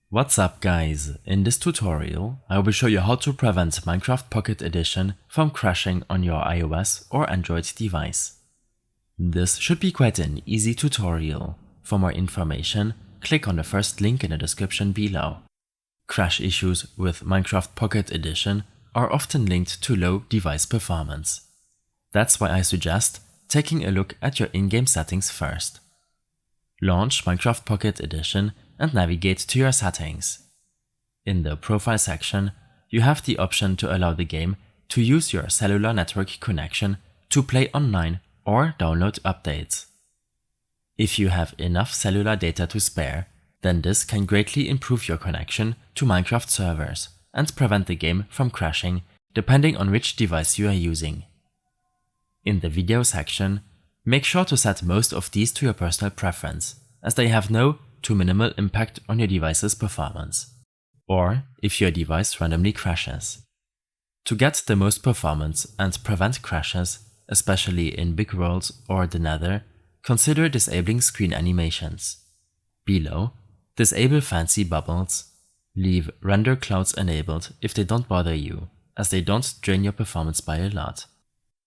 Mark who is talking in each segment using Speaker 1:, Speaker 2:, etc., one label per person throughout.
Speaker 1: What's up guys, in this tutorial I will show you how to prevent Minecraft Pocket Edition from crashing on your iOS or Android device. This should be quite an easy tutorial. For more information, click on the first link in the description below. Crash issues with Minecraft Pocket Edition are often linked to low device performance. That's why I suggest taking a look at your in-game settings first. Launch Minecraft Pocket Edition and navigate to your settings. In the Profile section, you have the option to allow the game to use your cellular network connection to play online or download updates. If you have enough cellular data to spare, then this can greatly improve your connection to Minecraft servers and prevent the game from crashing depending on which device you are using. In the Video section, make sure to set most of these to your personal preference, as they have no to minimal impact on your device's performance, or if your device randomly crashes. To get the most performance and prevent crashes, especially in big worlds or the Nether, consider disabling screen animations. Below, disable fancy bubbles. Leave render clouds enabled if they don't bother you, as they don't drain your performance by a lot.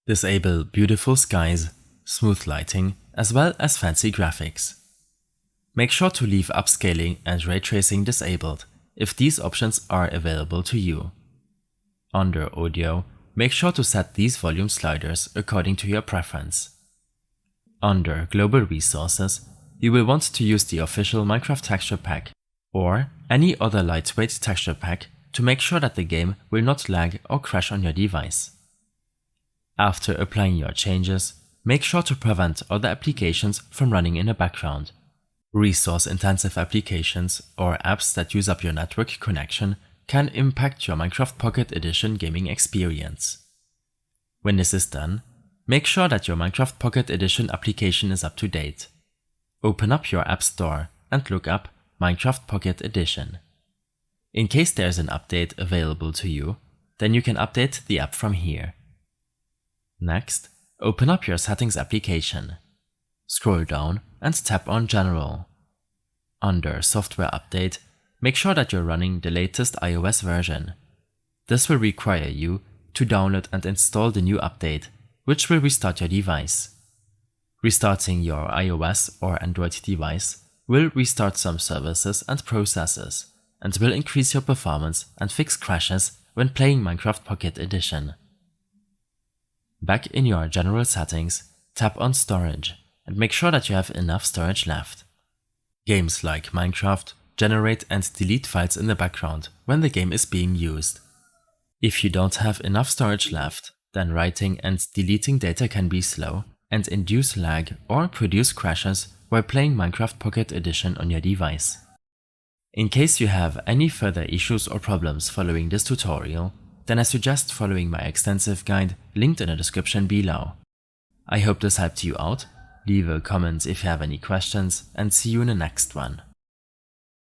Speaker 1: Disable beautiful skies, smooth lighting, as well as fancy graphics. Make sure to leave upscaling and ray tracing disabled if these options are available to you. Under Audio, make sure to set these volume sliders according to your preference. Under Global Resources, you will want to use the official Minecraft texture pack or any other lightweight texture pack to make sure that the game will not lag or crash on your device. After applying your changes, make sure to prevent other applications from running in the background. Resource-intensive applications or apps that use up your network connection can impact your Minecraft Pocket Edition gaming experience. When this is done, make sure that your Minecraft Pocket Edition application is up to date. Open up your App Store and look up Minecraft Pocket Edition. In case there is an update available to you, then you can update the app from here. Next, open up your Settings application. Scroll down and tap on General. Under Software Update, make sure that you're running the latest iOS version. This will require you to download and install the new update, which will restart your device. Restarting your iOS or Android device will restart some services and processes, and will increase your performance and fix crashes when playing Minecraft Pocket Edition. Back in your General settings, tap on Storage and make sure that you have enough storage left. Games like Minecraft generate and delete files in the background when the game is being used. If you don't have enough storage left, then writing and deleting data can be slow and induce lag or produce crashes while playing Minecraft Pocket Edition on your device. In case you have any further issues or problems following this tutorial, then I suggest following my extensive guide linked in the description below. I hope this helped you out. Leave a comment if you have any questions, and see you in the next one.